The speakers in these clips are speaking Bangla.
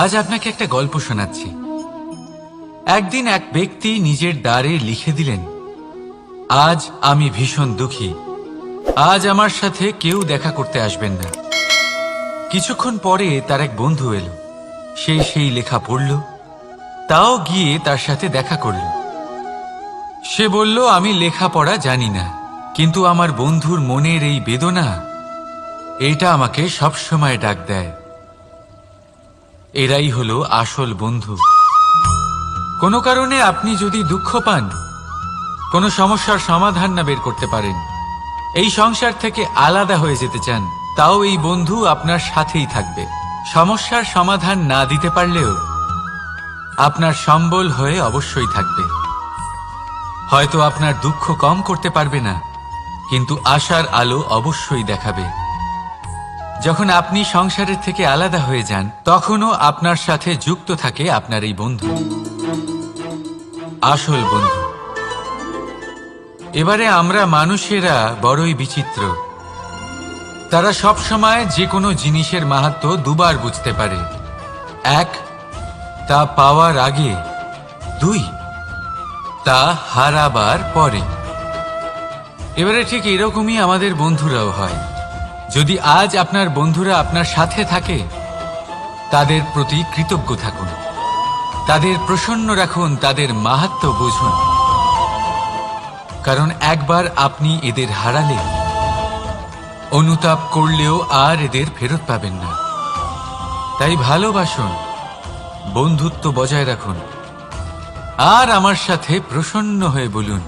আজ আপনাকে একটা গল্প শোনাচ্ছি। একদিন এক ব্যক্তি নিজের দ্বারে লিখে দিলেন, আজ আমি ভীষণ দুঃখী, আজ আমার সাথে কেউ দেখা করতে আসবেন না। কিছুক্ষণ পরে তার এক বন্ধু এলো, সে সেই লেখা পড়ল, তাও গিয়ে তার সাথে দেখা করল। সে বলল, আমি লেখাপড়া জানি না, কিন্তু আমার বন্ধুর মনের এই বেদনা, এটা আমাকে সবসময় ডাক দেয়। এরাই হলো আসল বন্ধু। কোনো কারণে আপনি যদি দুঃখ পান, কোনো সমস্যার সমাধান না বের করতে পারেন, এই সংসার থেকে আলাদা হয়ে যেতে চান, তাও এই বন্ধু আপনার সাথেই থাকবে। সমস্যার সমাধান না দিতে পারলেও আপনার সম্বল হয়ে অবশ্যই থাকবে। হয়তো আপনার দুঃখ কম করতে পারবে না, কিন্তু আশার আলো অবশ্যই দেখাবে। যখন আপনি সংসারের থেকে আলাদা হয়ে যান, তখনও আপনার সাথে যুক্ত থাকে আপনার এই বন্ধু, আসল বন্ধু। এবারে আমরা মানুষেরা বড়ই বিচিত্র। তারা সব সময় যে কোনো জিনিসের মাহাত্ম্য দুবার বুঝতে পারে। এক, তা পাওয়ার আগে। দুই, তা হারাবার পরে। এবারে ঠিক এরকমই আমাদের বন্ধুরাও হয়। যদি আজ আপনার বন্ধুরা আপনার সাথে থাকে, তাদের প্রতি কৃতজ্ঞ থাকুন, তাদের প্রসন্ন রাখুন, তাদের মাহাত্ম্য বুঝুন। কারণ একবার আপনি এদের হারালে, অনুতাপ করলেও আর এদের ফেরত পাবেন না। তাই ভালোবাসুন, বন্ধুত্ব বজায় রাখুন, আর আমার সাথে প্রসন্ন হয়ে বলুন,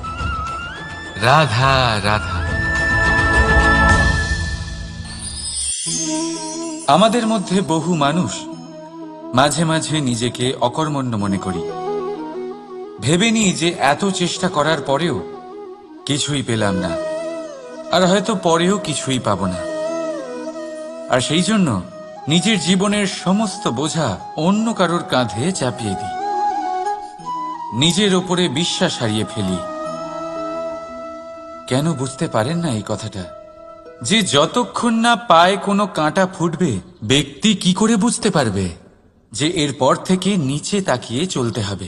রাধা রাধা। আমাদের মধ্যে বহু মানুষ মাঝে মাঝে নিজেকে অকর্মণ্য মনে করি। ভেবে নিই যে এত চেষ্টা করার পরেও কিছুই পেলাম না, আর হয়তো পরেও কিছুই পাব না। আর সেই জন্য নিজের জীবনের সমস্ত বোঝা অন্য কারোর কাঁধে চাপিয়ে দিই, নিজের ওপরে বিশ্বাস হারিয়ে ফেলি। কেন বুঝতে পারেন না এই কথাটা? যে যতক্ষণ না পায়ে কোনো কাঁটা ফুটবে, ব্যক্তি কি করে বুঝতে পারবে যে এরপর থেকে নিচে তাকিয়ে চলতে হবে?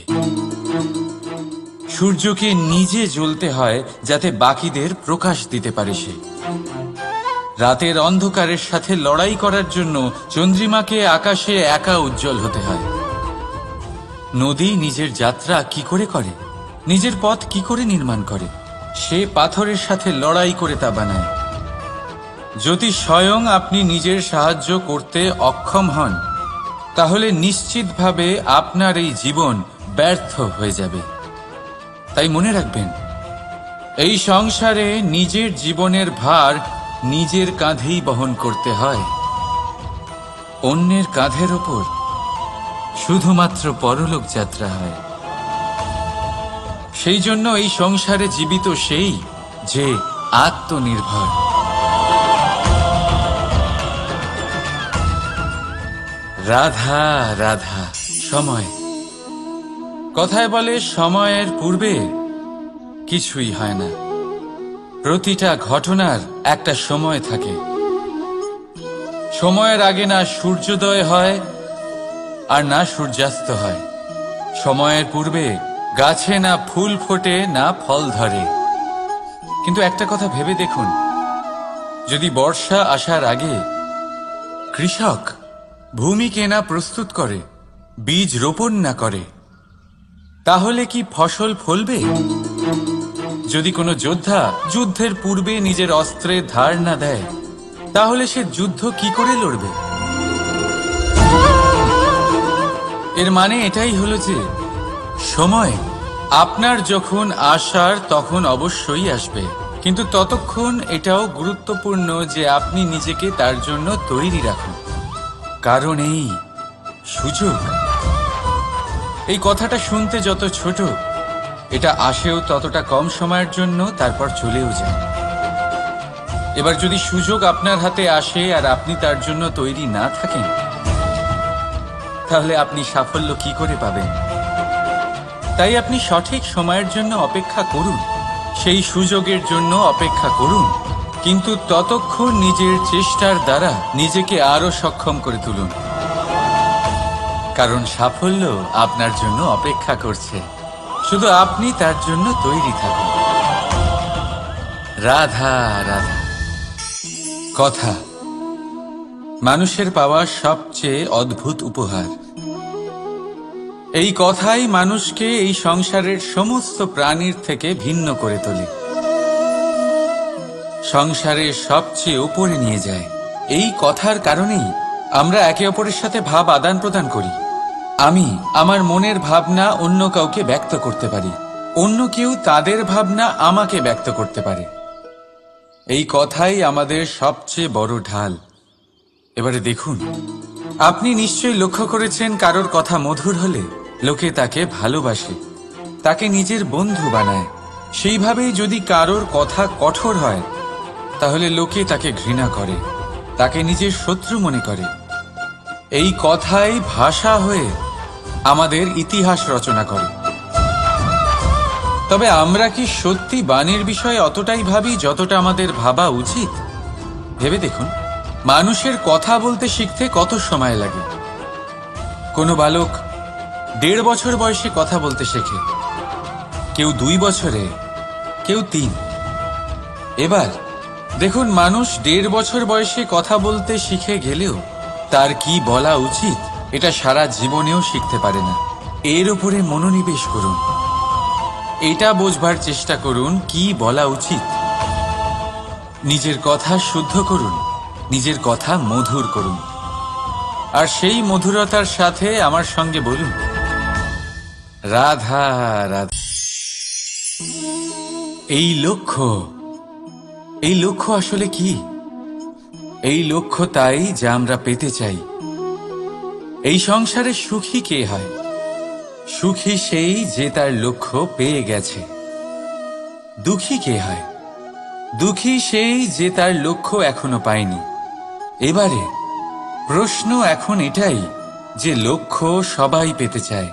সূর্যকে নিজে জ্বলতে হয় যাতে বাকিদের প্রকাশ দিতে পারে সে। রাতের অন্ধকারের সাথে লড়াই করার জন্য চন্দ্রিমাকে আকাশে একা উজ্জ্বল হতে হয়। নদী নিজের যাত্রা কি করে করে, নিজের পথ কি করে নির্মাণ করে? সে পাথরের সাথে লড়াই করে তা বানায়। যদি স্বয়ং আপনি নিজের সাহায্য করতে অক্ষম হন, তাহলে নিশ্চিতভাবে আপনার এই জীবন ব্যর্থ হয়ে যাবে। তাই মনে রাখবেন, এই সংসারে নিজের জীবনের ভার নিজের কাঁধেই বহন করতে হয়। অন্যের কাঁধের ওপর শুধুমাত্র পরলোক যাত্রা হয়। সেই জন্য এই সংসারে জীবিত সেই যে আত্মনির্ভর। রাধা রাধা। সময়, কথায় বলে সময়ের পূর্বে কিছুই হয় না। প্রতিটা ঘটনার একটা সময় থাকে। সময়ের আগে না সূর্যোদয় হয় আর না সূর্যাস্ত হয়। সময়ের পূর্বে গাছে না ফুল ফোটে না ফল ধরে। কিন্তু একটা কথা ভেবে দেখুন, যদি বর্ষা আসার আগে কৃষক ভূমিকে না প্রস্তুত করে, বীজ রোপণ না করে, তাহলে কি ফসল ফলবে? যদি কোনো যোদ্ধা যুদ্ধের পূর্বে নিজের অস্ত্রে ধার না দেয়, তাহলে সে যুদ্ধ কি করে লড়বে? এর মানে এটাই হলো যে সময় আপনার যখন আসার তখন অবশ্যই আসবে, কিন্তু ততক্ষণ এটাও গুরুত্বপূর্ণ যে আপনি নিজেকে তার জন্য তৈরি রাখুন। কারণ এই সুযোগ, এই কথাটা শুনতে যত ছোট, এটা আসেও ততটা কম সময়ের জন্য, তারপর চলেও যায়। এবার যদি সুযোগ আপনার হাতে আসে আর আপনি তার জন্য তৈরি না থাকেন, তাহলে আপনি সাফল্য কি করে পাবেন? তাই আপনি সঠিক সময়ের জন্য অপেক্ষা করুন, সেই সুযোগের জন্য অপেক্ষা করুন, কিন্তু ততক্ষণ নিজের চেষ্টার দ্বারা নিজেকে আরো সক্ষম করে তুলুন। কারণ সাফল্য আপনার জন্য অপেক্ষা করছে, শুধু আপনি তার জন্য তৈরি থাকুন। রাধা রাধা। কথা মানুষের পাওয়া সবচেয়ে অদ্ভুত উপহার। এই কথাই মানুষকে এই সংসারের সমস্ত প্রাণীর থেকে ভিন্ন করে তোলে, সংসারের সবচেয়ে উপরে নিয়ে যায়। এই কথার কারণেই আমরা একে অপরের সাথে ভাব আদান প্রদান করি। আমি আমার মনের ভাবনা অন্য কাউকে ব্যক্ত করতে পারি, অন্য কেউ তাদের ভাবনা আমাকে ব্যক্ত করতে পারে। এই কথাই আমাদের সবচেয়ে বড় ঢাল। এবারে দেখুন, আপনি নিশ্চয়ই লক্ষ্য করেছেন কারোর কথা মধুর হলে লোকে তাকে ভালোবাসে, তাকে নিজের বন্ধু বানায়। সেইভাবেই যদি কারোর কথা কঠোর হয় তাহলে লোকে তাকে ঘৃণা করে, তাকে নিজের শত্রু মনে করে। এই কথাই ভাষা হয়ে আমাদের ইতিহাস রচনা করে। তবে আমরা কি সত্যি বাণীর বিষয়ে অতটাই ভাবি যতটা আমাদের ভাবা উচিত? ভেবে দেখুন, মানুষের কথা বলতে শিখতে কত সময় লাগে। কোনো বালক 1.5 বছর বয়সে কথা বলতে শেখে, কেউ 2 বছরে, কেউ 3। এবার দেখুন, মানুষ 1.5 বছর বয়সে কথা বলতে শিখে গেলেও তার কি বলা উচিত এটা সারা জীবনেও শিখতে পারে না। এর উপরে মনোনিবেশ করুন, এটা বোঝবার চেষ্টা করুন কি বলা উচিত। নিজের কথা শুদ্ধ করুন, নিজের কথা মধুর করুন, আর সেই মধুরতার সাথে আমার সঙ্গে বলুন, রাধা রাধা। এই লক্ষ্য আসলে কি? এই লক্ষ্য তাই যা আমরা পেতে চাই। এই সংসারে সুখী কে হয়? সুখী সেই যে তার লক্ষ্য পেয়ে গেছে। দুঃখী কে হয়? দুঃখী সেই যে তার লক্ষ্য এখনো পায়নি। এবারে প্রশ্ন এখন এটাই যে লক্ষ্য সবাই পেতে চায়,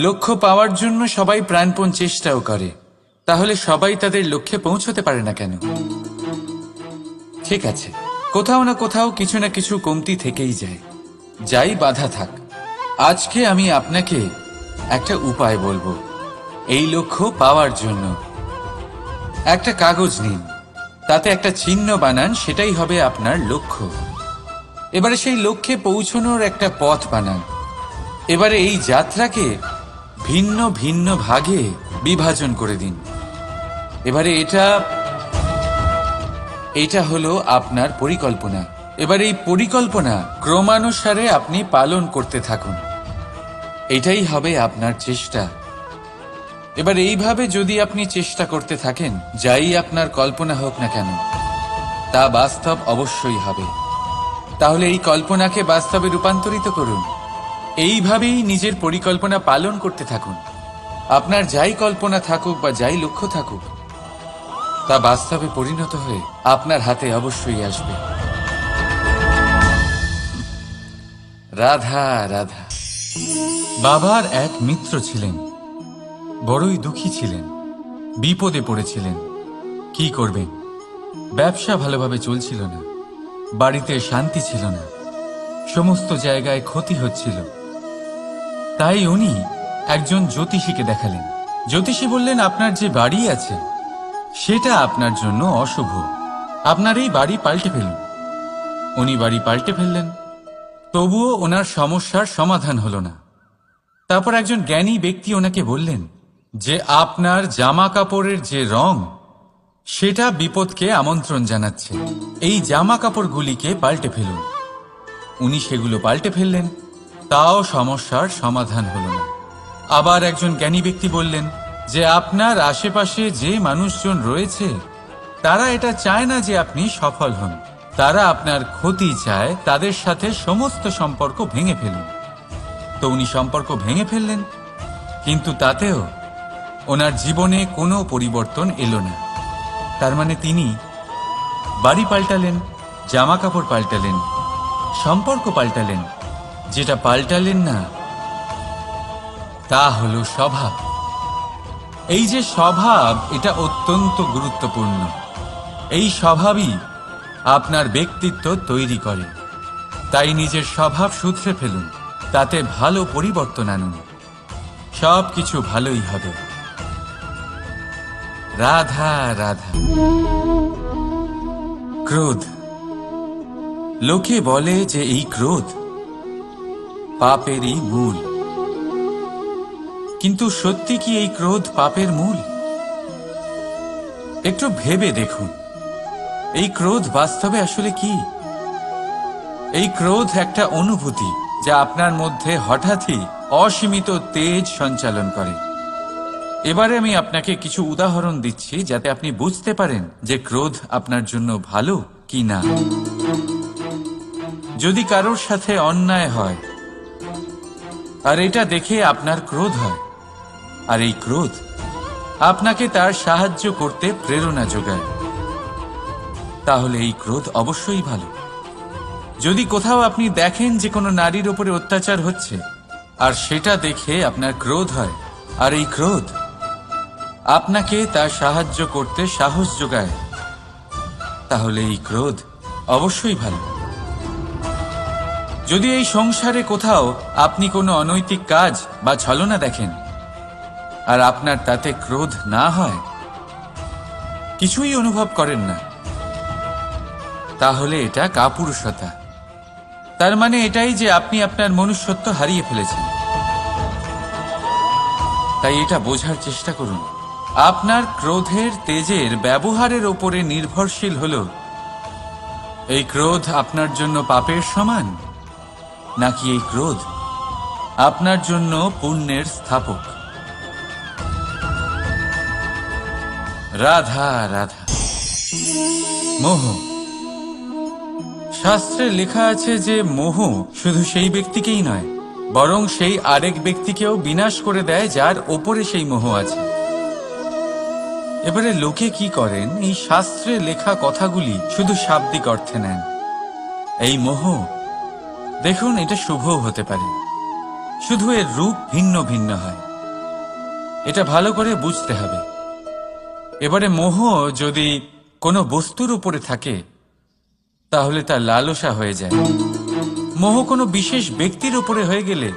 লক্ষ্য পাওয়ার জন্য সবাই প্রাণপণ চেষ্টাও করে, তাহলে সবাই তাদের লক্ষ্যে পৌঁছতে পারে না কেন? ঠিক আছে, কোথাও না কোথাও কিছু না কিছু কমতি থেকেই যায়, যাই বাধা থাক। আজকে আমি আপনাকে একটা উপায় বলবো এই লক্ষ্য পাওয়ার জন্য। একটা কাগজ নিন, তাতে একটা চিহ্ন বানান, সেটাই হবে আপনার লক্ষ্য। এবারে সেই লক্ষ্যে পৌঁছানোর একটা পথ বানান। এবারে এই যাত্রাকে ভিন্ন ভিন্ন ভাগে বিভাজন করে দিন। এবারে এটা হলো আপনার পরিকল্পনা। এবার এই পরিকল্পনা ক্রমানুসারে আপনি পালন করতে থাকুন, এটাই হবে আপনার চেষ্টা। এবার এইভাবে যদি আপনি চেষ্টা করতে থাকেন, যাই আপনার কল্পনা হোক না কেন তা বাস্তব অবশ্যই হবে। তাহলে এই কল্পনাকে বাস্তবে রূপান্তরিত করুন। এইভাবেই নিজের পরিকল্পনা পালন করতে থাকুন। আপনার যাই কল্পনা থাকুক বা যাই লক্ষ্য থাকুক, তা বাস্তবে পরিণত হয়ে আপনার হাতে অবশ্যই আসবে। রাধা রাধা। বাবার এক মিত্র ছিলেন, বড়ই দুঃখী ছিলেন, বিপদে পড়েছিলেন। কি করবেন? ব্যবসা ভালোভাবে চলছিল না, বাড়িতে শান্তি ছিল না, সমস্ত জায়গায় ক্ষতি হচ্ছিল। তাই উনি একজন জ্যোতিষীকে দেখালেন। জ্যোতিষী বললেন, আপনার যে বাড়ি আছে সেটা আপনার জন্য অশুভ, আপনার এই বাড়ি পাল্টে ফেলুন। উনি বাড়ি পাল্টে ফেললেন, তবুও ওনার সমস্যার সমাধান হলো না। তারপর একজন জ্ঞানী ব্যক্তি ওনাকে বললেন যে আপনার জামা কাপড়ের যে রং সেটা বিপদকে আমন্ত্রণ জানাচ্ছে, এই জামা কাপড়গুলিকে পাল্টে ফেলুন। উনি সেগুলো পাল্টে ফেললেন, তাও সমস্যার সমাধান হলো না। আবার একজন জ্ঞানী ব্যক্তি বললেন যে আপনার আশেপাশে যে মানুষজন রয়েছে তারা এটা চায় না যে আপনি সফল হন, তারা আপনার ক্ষতি চায়, তাদের সাথে সমস্ত সম্পর্ক ভেঙে ফেলুন। তো উনি সম্পর্ক ভেঙে ফেললেন, কিন্তু তাতেও ওনার জীবনে কোনো পরিবর্তন এলো না। তার মানে তিনি বাড়ি পাল্টালেন, জামা কাপড় পাল্টালেন, সম্পর্ক পাল্টালেন, যেটা পাল্টালেন না তা হলো স্বভাব। এই যে স্বভাব, এটা অত্যন্ত গুরুত্বপূর্ণ। এই স্বভাবই আপনার ব্যক্তিত্ব তৈরি করে। তাই নিজের স্বভাব শুধরে ফেলুন, তাতে ভালো পরিবর্তন আনুন, সবকিছু ভালোই হবে। রাধা রাধা। ক্রোধ, লোকে বলে যে এই ক্রোধ পাপেরই মূল, কিন্তু সত্যি কি এই ক্রোধ পাপের মূল? একটু ভেবে দেখুন, এই ক্রোধ বাস্তবে আসলে কি? এই ক্রোধ একটা অনুভূতি যা আপনার মধ্যে হঠাৎই অসীমিত তেজ সঞ্চালন করে। এবারে আমি আপনাকে কিছু উদাহরণ দিচ্ছি যাতে আপনি বুঝতে পারেন যে ক্রোধ আপনার জন্য ভালো কি না। যদি কারোর সাথে অন্যায় হয় আর এটা দেখে আপনার ক্রোধ হয়, আর এই ক্রোধ আপনাকে তার সাহায্য করতে প্রেরণা যোগায়, তাহলে এই ক্রোধ অবশ্যই ভালো। যদি কোথাও আপনি দেখেন যে কোনো নারীর উপরে অত্যাচার হচ্ছে আর সেটা দেখে আপনার ক্রোধ হয়, আর এই ক্রোধ আপনাকে তার সাহায্য করতে সাহস যোগায়, তাহলে এই ক্রোধ অবশ্যই ভালো। যদি এই সংসারে কোথাও আপনি কোনো অনৈতিক কাজ বা ছলনা দেখেন আর আপনার তাতে ক্রোধ না হয়, কিছুই অনুভব করেন না, তাহলে এটা কাপুরুষতা। তার মানে এটাই যে আপনি আপনার মনুষ্যত্ব হারিয়ে ফেলেছেন। তাই এটা বোঝার চেষ্টা করুন, আপনার ক্রোধের তেজের ব্যবহারের ওপরে নির্ভরশীল হল এই ক্রোধ আপনার জন্য পাপের সমান, নাকি এই ক্রোধ আপনার জন্য পুণ্যের স্থাপক। রাধা রাধা। মোহ, শাস্ত্রে লেখা আছে যে মোহ শুধু সেই ব্যক্তিকেই নয়, বরং সেই আরেক ব্যক্তিকেও বিনাশ করে দেয় যার ওপরে সেই মোহ আছে। এবারে লোকে কি করেন, এই শাস্ত্রে লেখা কথাগুলি শুধু শাব্দিক অর্থে নেন। এই মোহ, দেখুন, এটা শুভও হতে পারে, শুধু এর রূপ ভিন্ন ভিন্ন হয়। এটা ভালো করে বুঝতে হবে। এবারে মোহ যদি কোনো বস্তুর উপরে থাকে তাহলে তা লালসা হয়ে যায়। মোহ কোনো বিশেষ ব্যক্তির উপরে হয়ে গেলে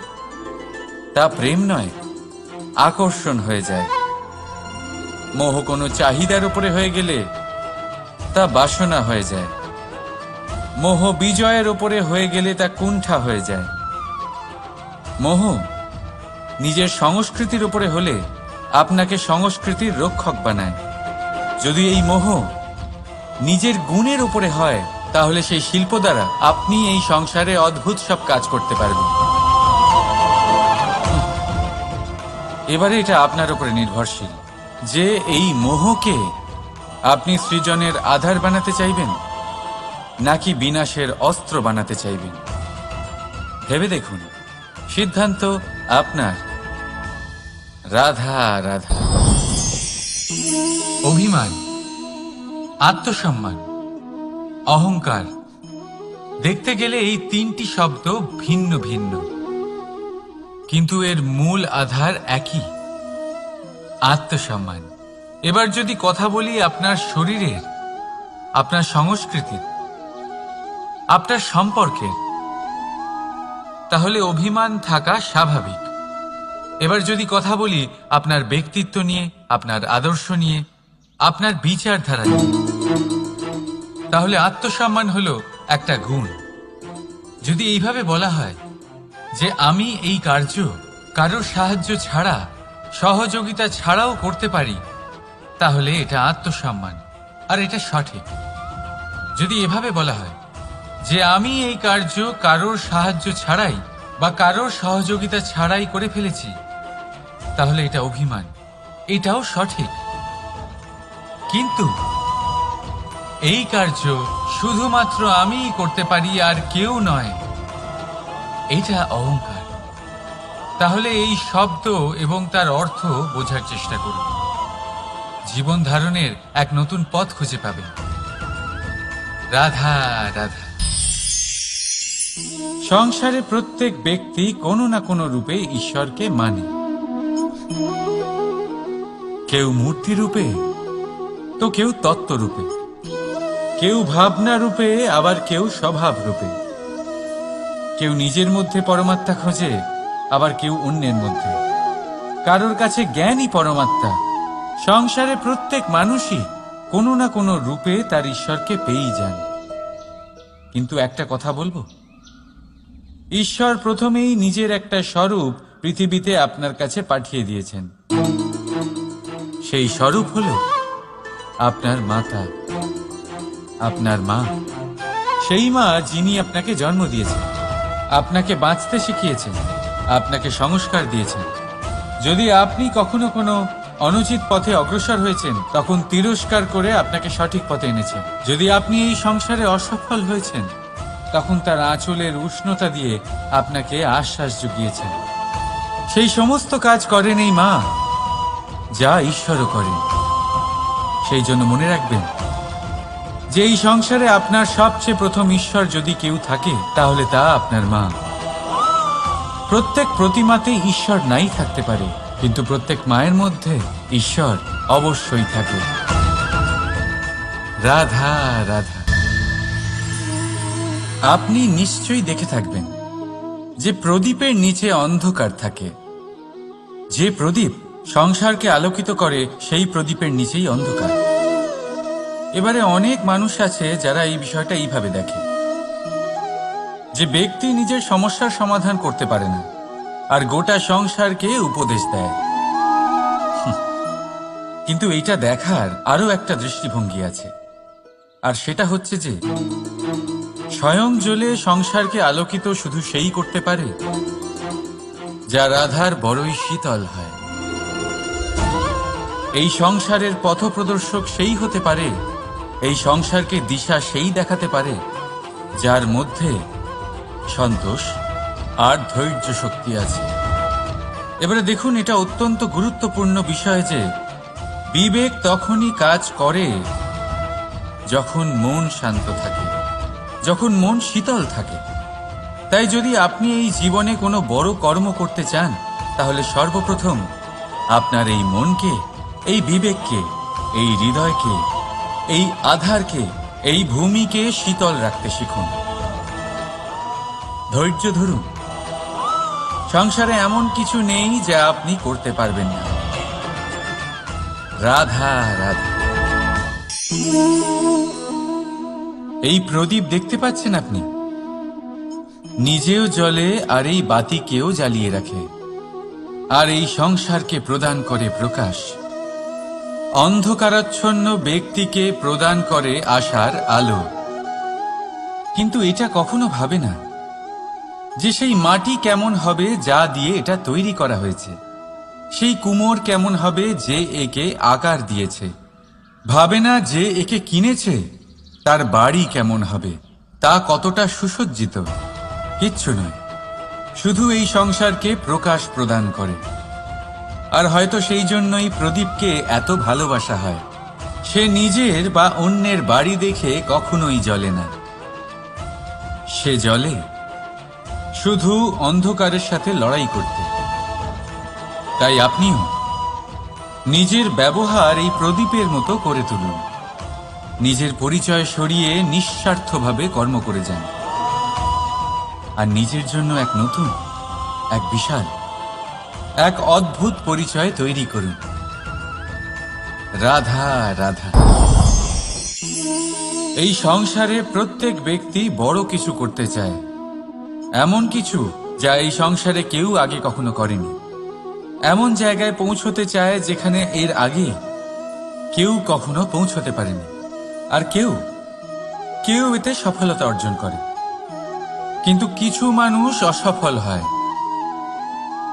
তা প্রেম নয়, আকর্ষণ হয়ে যায়। মোহ কোনো চাহিদার উপরে হয়ে গেলে তা বাসনা হয়ে যায়। মোহ বিজয়ের উপরে হয়ে গেলে তা কুণ্ঠা হয়ে যায়। মোহ নিজের সংস্কৃতির উপরে হলে আপনাকে সংস্কৃতির রক্ষক বানায়। যদি এই মোহ নিজের গুণের উপরে হয়, তাহলে সেই শিল্প দ্বারা আপনি এই সংসারে অদ্ভুত সব কাজ করতে পারবেন। এবারে এটা আপনার উপরে নির্ভরশীল যে এই মোহকে আপনি সৃজনের আধার বানাতে চাইবেন নাকি বিনাশের অস্ত্র বানাতে চাইবেন। ভেবে দেখুন, সিদ্ধান্ত আপনার। রাধা রাধা। অভিমান, আত্মসম্মান, অহংকার, দেখতে গেলে এই তিনটি শব্দ ভিন্ন ভিন্ন, কিন্তু এর মূল আধার একই, আত্মসম্মান। এবার যদি কথা বলি আপনার শরীরের, আপনার সংস্কৃতির, আপনার সম্পর্কের, তাহলে অভিমান থাকা স্বাভাবিক। এবার যদি কথা বলি আপনার ব্যক্তিত্ব নিয়ে, আপনার আদর্শ নিয়ে, আপনার বিচারধারা নিয়ে, তাহলে আত্মসম্মান হলো একটা গুণ। যদি এইভাবে বলা হয় যে আমি এই কার্য কারোর সাহায্য ছাড়া, সহযোগিতা ছাড়াও করতে পারি, তাহলে এটা আত্মসম্মান, আর এটা সঠিক। যদি এভাবে বলা হয় যে আমি এই কার্য কারোর সাহায্য ছাড়াই বা কারোর সহযোগিতা ছাড়াই করে ফেলেছি, তাহলে এটা অভিমান, এটাও সঠিক। কিন্তু এই কার্য শুধুমাত্র আমিই করতে পারি আর কেউ নয়, এটা অহংকার। তাহলে এই শব্দ এবং তার অর্থ বোঝার চেষ্টা করুন। জীবন ধারণের এক নতুন পথ খুঁজে পাবেন। রাধা রাধা। সংসারে প্রত্যেক ব্যক্তি কোনো না কোনো রূপে ঈশ্বরকে মানে। কেউ মূর্তি রূপে, তো কেউ তত্ত্ব রূপে, কেউ ভাবনা রূপে, আবার কেউ স্বভাব রূপে। কেউ নিজের মধ্যে পরমাত্মা খোঁজে, আবার কেউ অন্যের মধ্যে। কারোর কাছে জ্ঞানই পরমাত্মা। সংসারে প্রত্যেক মানুষই কোনো না কোনো রূপে তার ঈশ্বরকে পেয়েই যান। কিন্তু একটা কথা বলবো, ঈশ্বর প্রথমেই নিজের একটা স্বরূপ পৃথিবীতে আপনার কাছে পাঠিয়ে দিয়েছেন। সেই স্বরূপ হলো আপনার মাতা, আপনার মা। সেই মা যিনি আপনাকে জন্ম দিয়েছেন, আপনাকে বাঁচতে শিখিয়েছেন, আপনাকে সংস্কার দিয়েছেন। যদি আপনি কখনো কোনো অনুচিত পথে অগ্রসর হয়েছেন, তখন তিরস্কার করে আপনাকে সঠিক পথে এনেছেন। যদি আপনি এই সংসারে অসফল হয়েছেন, তখন তার আঁচলের উষ্ণতা দিয়ে আপনাকে আশ্বাস জুগিয়েছেন। সেই সমস্ত কাজ করেন এই মা, যা ঈশ্বরও করেন। সেই জন্য মনে রাখবেন যে এই সংসারে আপনার সবচেয়ে প্রথম ঈশ্বর যদি কেউ থাকে, তাহলে তা আপনার মা। প্রত্যেক প্রতিমাতে ঈশ্বর নাই থাকতে পারে, কিন্তু প্রত্যেক মায়ের মধ্যে ঈশ্বর অবশ্যই থাকে। রাধা রাধা। আপনি নিশ্চয়ই দেখে থাকবেন যে প্রদীপের নিচে অন্ধকার থাকে। যে প্রদীপ সংসারকে আলোকিত করে, সেই প্রদীপের নিচেই অন্ধকার। এবারে অনেক মানুষ আছে যারা এই বিষয়টা এইভাবে দেখে যে ব্যক্তি নিজের সমস্যার সমাধান করতে পারে না, আর গোটা সংসারকে উপদেশ দেয়। কিন্তু এইটা দেখার আরো একটা দৃষ্টিভঙ্গি আছে, আর সেটা হচ্ছে যে স্বয়ং জ্বলে সংসারকে আলোকিত শুধু সেই করতে পারে যা রাধার বড়ই শীতল হয়। এই সংসারের পথপ্রদর্শক সেই হতে পারে, এই সংসারকে দিশা সেই দেখাতে পারে যার মধ্যে সন্তোষ আর ধৈর্য শক্তি আছে। এবারে দেখুন, এটা অত্যন্ত গুরুত্বপূর্ণ বিষয় যে বিবেক তখনই কাজ করে যখন মন শান্ত থাকে, যখন মন শীতল থাকে। তাই যদি আপনি এই জীবনে কোনো বড় কর্ম করতে চান, তাহলে সর্বপ্রথম আপনার এই মনকে, এই বিবেককে, এই হৃদয়কে, এই আধারকে, এই ভূমিকে শীতল রাখতে শিখুন। ধৈর্য ধরুন। সংসারে এমন কিছু নেই যা আপনি করতে পারবেন না। রাধা রাধা। এই প্রদীপ দেখতে পাচ্ছেন আপনি? নিজেও জ্বলে আর এই বাতিকেও জ্বালিয়ে রাখে, আর এই সংসারকে প্রদান করে প্রকাশ। অন্ধকারাচ্ছন্ন ব্যক্তিকে প্রদান করে আশার আলো। কিন্তু এটা কখনো ভাবে না যে সেই মাটি কেমন হবে যা দিয়ে এটা তৈরি করা হয়েছে, সেই কুমোর কেমন হবে যে একে আকার দিয়েছে। ভাবে না যে একে কিনেছে তার বাড়ি কেমন হবে, তা কতটা সুসজ্জিত। কিচ্ছু নয়, শুধু এই সংসারকে প্রকাশ প্রদান করে। আর হয়তো সেই জন্যই প্রদীপকে এত ভালোবাসা হয়। সে নিজের বা অন্যের বাড়ি দেখে কখনোই জ্বলে না, সে জ্বলে শুধু অন্ধকারের সাথে লড়াই করতে। তাই আপনিও নিজের ব্যবহার এই প্রদীপের মতো করে তুলুন। নিজের পরিচয় সরিয়ে নিঃস্বার্থভাবে কর্ম করে যান, আর নিজের জন্য এক নতুন, এক বিশাল, এক অদ্ভুত পরিচয় তৈরি করুন। রাধা রাধা। এই সংসারে প্রত্যেক ব্যক্তি বড় কিছু করতে চায়, এমন কিছু যা এই সংসারে কেউ আগে কখনো করেনি। এমন জায়গায় পৌঁছতে চায় যেখানে এর আগে কেউ কখনো পৌঁছতে পারেনি। আর কেউ কেউ এতে সফলতা অর্জন করে। কিন্তু কিছু মানুষ অসফল হয়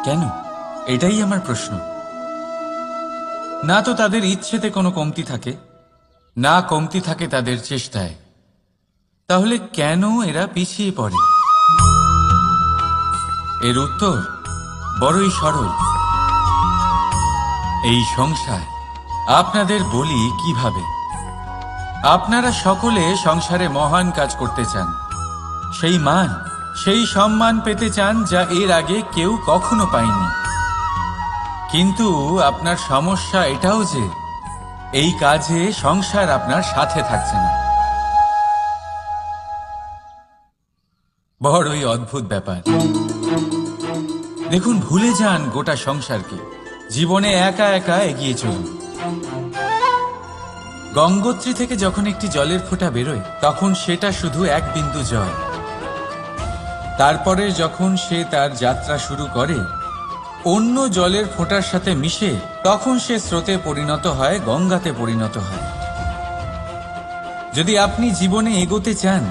কেন? এটাই আমার প্রশ্ন। না তো তাদের ইচ্ছেতে কোনো কমতি থাকে, না কমতি থাকে তাদের চেষ্টায়। তাহলে কেন এরা পিছিয়ে পড়ে? এর উত্তর বড়ই সরল। এই সংসার আপনাদের বলি কিভাবে। আপনারা সকলে সংসারে মহান কাজ করতে চান, সেই মান, সেই সম্মান পেতে চান যা এর আগে কেউ কখনো পায়নি। কিন্তু আপনার সমস্যা এটাও যে এই কাজে সংসার আপনার সাথে থাকছে না। বড়ই অদ্ভুত ব্যাপার। দেখুন, ভুলে যান গোটা সংসারকে, জীবনে একা একা এগিয়ে চলুন। গঙ্গোত্রী থেকে যখন একটি জলের ফোঁটা বেরোয়, তখন সেটা শুধু এক বিন্দু জল। তারপরে যখন সে তার যাত্রা শুরু করে অন্য জলের ফোঁটার সাথে মিশে, তখন সে স্রোতে পরিণত হয়, গঙ্গাতে পরিণত হয়। যদি আপনি জীবনে এগোতে চান,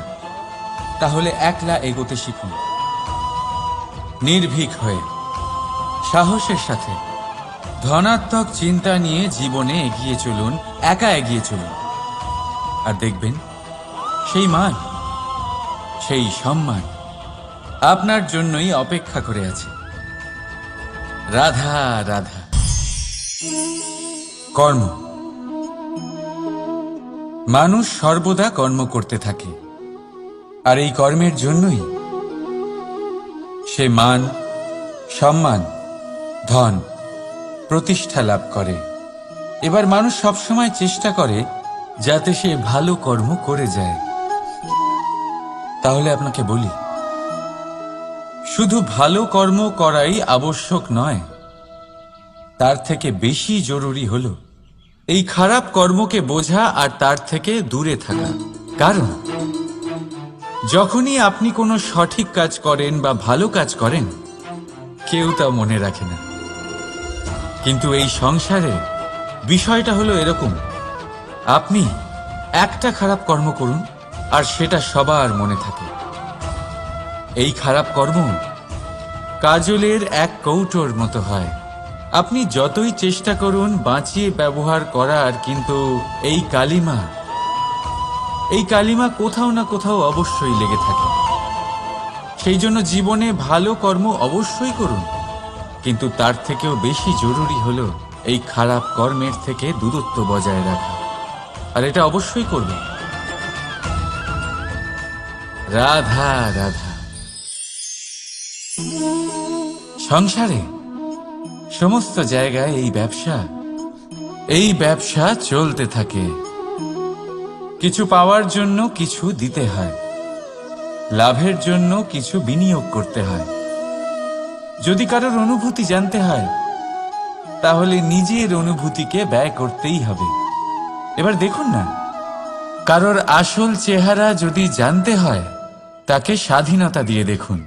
তাহলে একলা এগোতে শিখুন, নির্ভীক হয়ে, সাহসের সাথে, ধনাত্মক চিন্তা নিয়ে জীবনে এগিয়ে চলুন, একা এগিয়ে চলুন। আর দেখবেন সেই মান, সেই সম্মান আপনার জন্যই অপেক্ষা করে আছে। রাধা রাধা। কর্ম। মানুষ সর্বদা কর্ম করতে থাকে, আর এই কর্মের জন্যই সে মান, সম্মান, ধন, প্রতিষ্ঠা লাভ করে। এবার মানুষ সবসময় চেষ্টা করে যাতে সে ভালো কর্ম করে যায়। তাহলে আপনাকে বলি, শুধু ভালো কর্ম করাই আবশ্যক নয়, তার থেকে বেশি জরুরি হলো এই খারাপ কর্মকে বোঝা আর তার থেকে দূরে থাকা। কারণ যখনই আপনি কোনো সঠিক কাজ করেন বা ভালো কাজ করেন, কেউ তা মনে রাখে না। কিন্তু এই সংসারে বিষয়টা হলো এরকম, আপনি একটা খারাপ কর্ম করুন আর সেটা সবার মনে থাকে। এই খারাপ কর্ম কাজলের এক কৌটোর মতো হয়। আপনি যতই চেষ্টা করুন বাঁচিয়ে ব্যবহার করার, কিন্তু এই কালিমা কোথাও না কোথাও অবশ্যই লেগে থাকে। সেই জন্য জীবনে ভালো কর্ম অবশ্যই করুন, কিন্তু তার থেকেও বেশি জরুরি হলো এই খারাপ কর্মের থেকে দূরত্ব বজায় রাখা। আর এটা অবশ্যই করবেন। রাধা রাধা। সংসারে সমস্ত জায়গায় এই ব্যবসা চলতে থাকে। কিছু পাওয়ার জন্য কিছু দিতে হয়, লাভের জন্য কিছু বিনিয়োগ করতে হয়। যদি কারোর অনুভূতি জানতে হয়, তাহলে নিজের অনুভূতিকে ব্যয় করতেই হবে। এবার দেখুন না, কারোর আসল চেহারা যদি জানতে হয়, তাকে স্বাধীনতা দিয়ে দেখুন।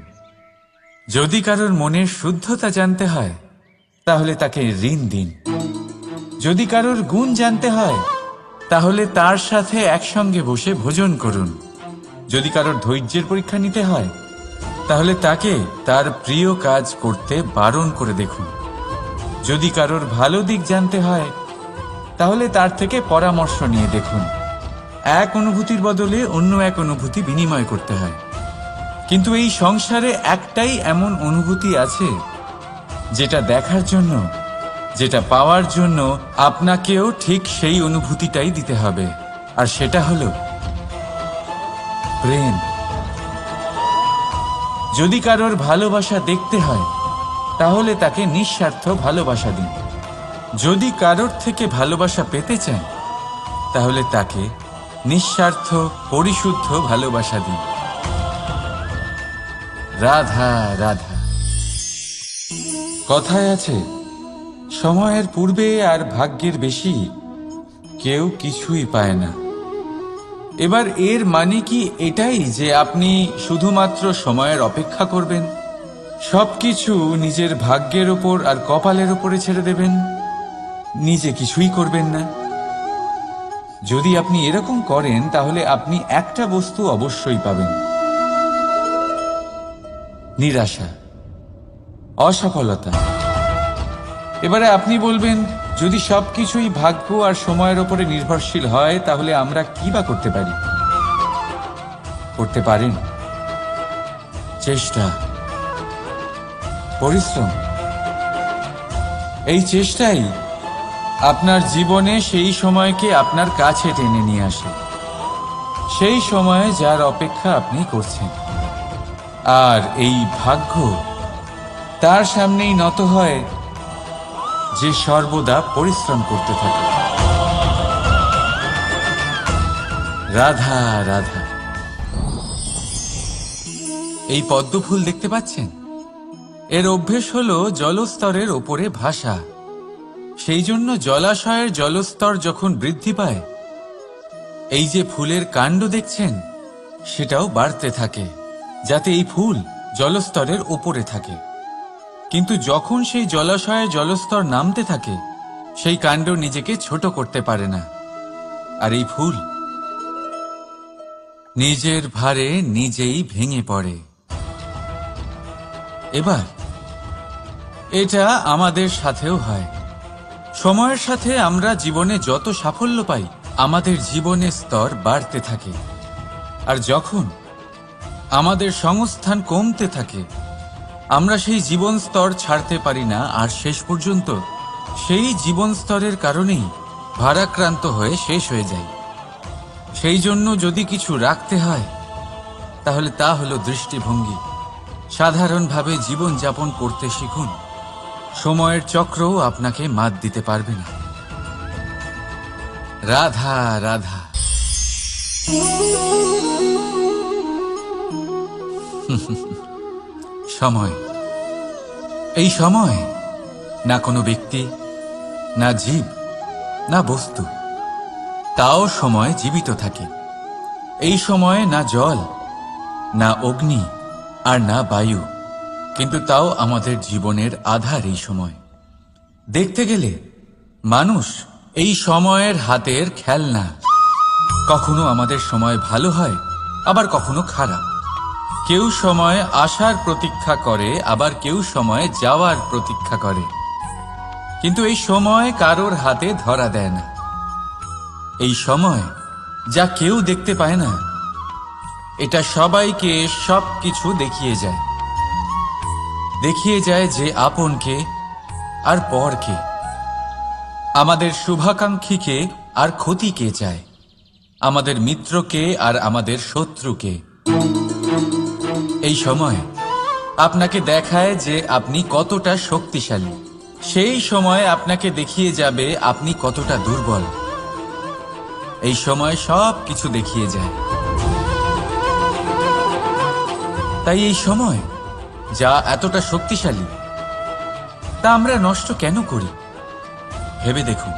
যদি কারোর মনের শুদ্ধতা জানতে হয়, তাহলে তাকে ঋণ দিন। যদি কারোর গুণ জানতে হয়, তাহলে তার সাথে একসঙ্গে বসে ভোজন করুন। যদি কারোর ধৈর্যের পরীক্ষা নিতে হয়, তাহলে তাকে তার প্রিয় কাজ করতে বারণ করে দেখুন। যদি কারোর ভালো দিক জানতে হয়, তাহলে তার থেকে পরামর্শ নিয়ে দেখুন। এক অনুভূতির বদলে অন্য এক অনুভূতি বিনিময় করতে হয়। কিন্তু এই সংসারে একটাই এমন অনুভূতি আছে, যেটা দেখার জন্য, যেটা পাওয়ার জন্য আপনাকেও ঠিক সেই অনুভূতিটাই দিতে হবে। আর সেটা হলো প্রেম। যদি কারোর ভালোবাসা দেখতে হয়, তাহলে তাকে নিঃস্বার্থ ভালোবাসা দিন। যদি কারোর থেকে ভালোবাসা পেতে চান, তাহলে তাকে নিঃস্বার্থ পরিশুদ্ধ ভালোবাসা দিন। রাধা রাধা। কথায় আছে, সময়ের পূর্বে আর ভাগ্যের বেশি কেউ কিছুই পায় না। এবার এর মানে কি এটাই যে আপনি শুধুমাত্র সময়ের অপেক্ষা করবেন, সবকিছু নিজের ভাগ্যের ওপর আর কপালের ওপরে ছেড়ে দেবেন, নিজে কিছুই করবেন না? যদি আপনি এরকম করেন, তাহলে আপনি একটা বস্তু অবশ্যই পাবেন: নিরাশা, অসফলতা। এবারে আপনি বলবেন, যদি সবকিছুই ভাগ্য আর সময়ের ওপরে নির্ভরশীল হয়, তাহলে আমরা কি বা করতে পারি? করতে পারেন চেষ্টা, পরিশ্রম। এই চেষ্টাই আপনার জীবনে সেই সময়কে আপনার কাছে টেনে নিয়ে আসে, সেই সময়ে যার অপেক্ষা আপনি করছেন। আর এই ভাগ্য তার সামনেই নত হয় যে সর্বদা পরিশ্রম করতে থাকে। রাধা রাধা। এই পদ্ম ফুল দেখতে পাচ্ছেন? এর অভ্যেস হলো জলস্তরের ওপরে ভাসা। সেই জন্য জলাশয়ের জলস্তর যখন বৃদ্ধি পায়, এই যে ফুলের কাণ্ড দেখছেন সেটাও বাড়তে থাকে, যাতে এই ফুল জলস্তরের ওপরে থাকে। কিন্তু যখন সেই জলাশয়ের জলস্তর নামতে থাকে, সেই কাণ্ড নিজেকে ছোট করতে পারে না, আর এই ফুল নিজের ভারে নিজেই ভেঙে পড়ে। এবার এটা আমাদের সাথেও হয়। সময়ের সাথে আমরা জীবনে যত সাফল্য পাই, আমাদের জীবনের স্তর বাড়তে থাকে। আর যখন আমাদের সংস্থান কমতে থাকে, আমরা সেই জীবন স্তর ছাড়তে পারি না, আর শেষ পর্যন্ত সেই জীবন স্তরের কারণেই ভারাক্রান্ত হয়ে শেষ হয়ে যায়। সেই জন্য যদি কিছু রাখতে হয়, তাহলে তা হলো দৃষ্টিভঙ্গি। সাধারণভাবে জীবন যাপন করতে শিখুন। সময়ের চক্রও আপনাকে মাত দিতে পারবে না। রাধা রাধা। সময়, এই সময় না কোনো ব্যক্তি, না জীব, না বস্তু, তাও সময় জীবিত থাকে। এই সময়ে না জল, না অগ্নি, আর না বায়ু, কিন্তু তাও আমাদের জীবনের আধার এই সময়। দেখতে গেলে মানুষ এই সময়ের হাতের খেলনা। কখনো আমাদের সময় ভালো হয়, আবার কখনো খারাপ। কেউ সময় আসার প্রতীক্ষা করে, আবার কেউ সময় যাওয়ার প্রতীক্ষা করে। কিন্তু এই সময় কারোর হাতে ধরা দেয় না। এই সময় যা কেউ দেখতে পায় না, এটা সবাইকে সবকিছু দেখিয়ে যায়। দেখিয়ে যায় যে আপন কে আর পর কে, আমাদের শুভাকাঙ্ক্ষীকে আর ক্ষতি কে চায়, আমাদের মিত্রকে আর আমাদের শত্রুকে। এই সময় আপনাকে দেখায় যে আপনি কতটা শক্তিশালী, সেই সময় আপনাকে দেখিয়ে যাবে আপনি কতটা দুর্বল। এই সময় সব কিছু দেখিয়ে যায়। তাই এই সময় যা এতটা শক্তিশালী, তা আমরা নষ্ট কেন করি? ভেবে দেখুন।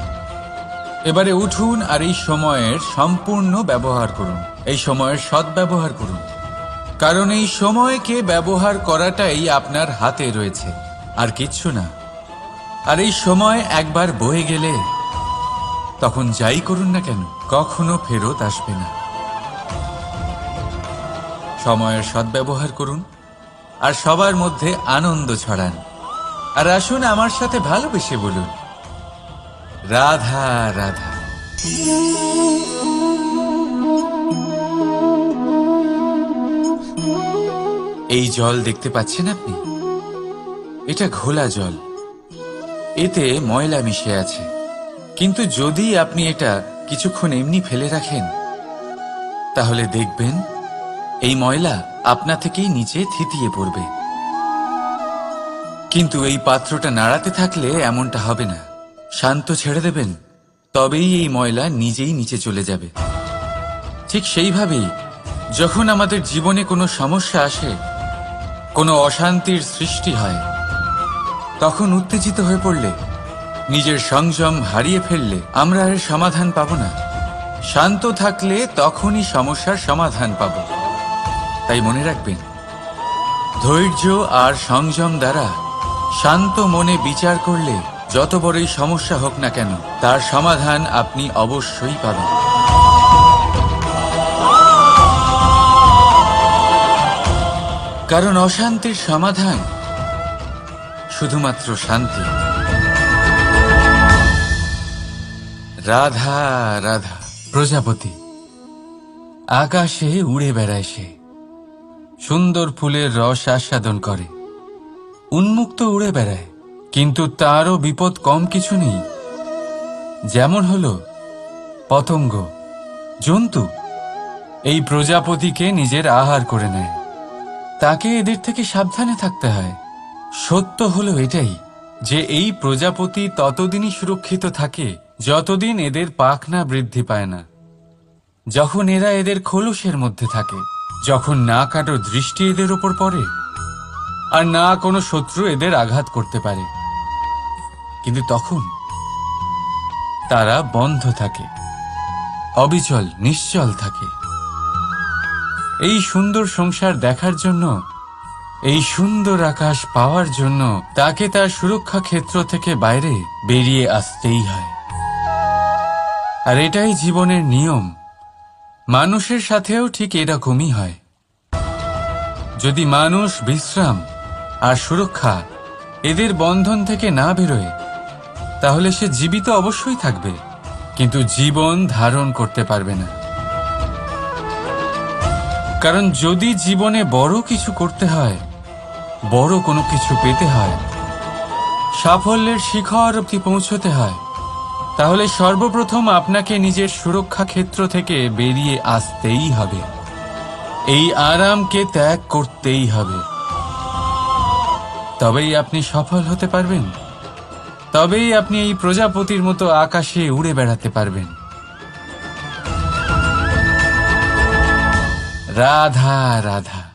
এবারে উঠুন আর এই সময়ের সম্পূর্ণ ব্যবহার করুন। এই সময়ের সদ্ব্যবহার করুন, কারণ এই সময়কে ব্যবহার করাটাই আপনার হাতে রয়েছে, আর কিচ্ছু না। আর এই সময় একবার বয়ে গেলে, তখন যাই করুন না কেন, কখনো ফেরত আসবে না। সময়ের সদ্ব্যবহার করুন আর সবার মধ্যে আনন্দ ছড়ান। আর আসুন আমার সাথে ভালোবেসে বলুন, রাধা রাধা। এই জল দেখতে পাচ্ছেন আপনি? এটা ঘোলা জল, এতে ময়লা মিশে আছে। কিন্তু যদি আপনি এটা কিছুক্ষণ এমনি ফেলে রাখেন, তাহলে দেখবেন এই ময়লা আপনা থেকেই নিচে থিতিয়ে পড়বে। কিন্তু এই পাত্রটা নাড়াতে থাকলে এমনটা হবে না। শান্ত ছেড়ে দেবেন, তবেই এই ময়লা নিজেই নিচে চলে যাবে। ঠিক সেইভাবেই যখন আমাদের জীবনে কোনো সমস্যা আসে, কোনো অশান্তির সৃষ্টি হয়, তখন উত্তেজিত হয়ে পড়লে, নিজের সংযম হারিয়ে ফেললে আমরা এর সমাধান পাব না। শান্ত থাকলে তখনই সমস্যার সমাধান পাব। তাই মনে রাখবেন, ধৈর্য আর সংযম দ্বারা শান্ত মনে বিচার করলে যত বড়ই সমস্যা হোক না কেন, তার সমাধান আপনি অবশ্যই পাবেন। কারণ অশান্তির সমাধান শুধুমাত্র শান্তি। রাধা রাধা। প্রজাপতি আকাশে উড়ে বেড়ায়, সে সুন্দর ফুলের রস আস্বাদন করে, উন্মুক্ত উড়ে বেড়ায়। কিন্তু তারও বিপদ কম কিছু নেই। যেমন হলো পতঙ্গ, জন্তু এই প্রজাপতিকে নিজের আহার করে নেয়। তাকে এদের থেকে সাবধানে থাকতে হয়। সত্য হলো এটাই যে এই প্রজাপতি ততদিনই সুরক্ষিত থাকে যতদিন এদের পাখনা বৃদ্ধি পায় না। যখন এরা এদের খোলসের মধ্যে থাকে, যখন না কারো দৃষ্টি এদের ওপর পড়ে আর না কোনো শত্রু এদের আঘাত করতে পারে, কিন্তু তখন তারা বন্ধ থাকে, অবিচল নিশ্চল থাকে। এই সুন্দর সংসার দেখার জন্য, এই সুন্দর আকাশ পাওয়ার জন্য তাকে তার সুরক্ষা ক্ষেত্র থেকে বাইরে বেরিয়ে আসতেই হয়। আর এটাই জীবনের নিয়ম। মানুষের সাথেও ঠিক এরকমই হয়। যদি মানুষ বিশ্রাম আর সুরক্ষা এদের বন্ধন থেকে না বেরোয়, তাহলে সে জীবিত অবশ্যই থাকবে, কিন্তু জীবন ধারণ করতে পারবে না। কারণ যদি জীবনে বড় কিছু করতে হয়, বড় কোনো কিছু পেতে হয়, সাফল্যের শিখর অবধি পৌঁছতে হয়, তাহলে সর্বপ্রথম আপনাকে নিজের সুরক্ষা ক্ষেত্র থেকে বেরিয়ে আসতেই হবে। এই আরামকে ত্যাগ করতেই হবে। তবেই আপনি সফল হতে পারবেন, তবেই আপনি এই প্রজাপতির মতো আকাশে উড়ে বেড়াতে পারবেন। রাধা রাধা।